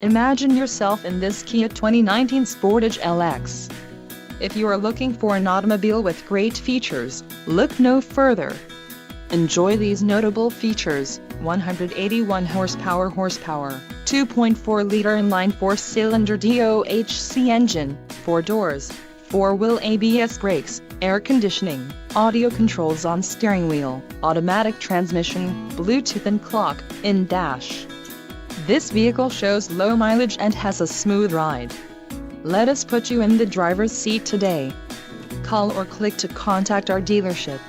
Imagine yourself in this Kia 2019 Sportage LX. If you are looking for an automobile with great features, look no further. Enjoy these notable features: 181 horsepower, 2.4-liter inline 4-cylinder DOHC engine, 4 doors, 4-wheel ABS brakes, air conditioning, audio controls on steering wheel, automatic transmission, Bluetooth and clock-in dash. This vehicle shows low mileage and has a smooth ride. Let us put you in the driver's seat today. Call or click to contact our dealership.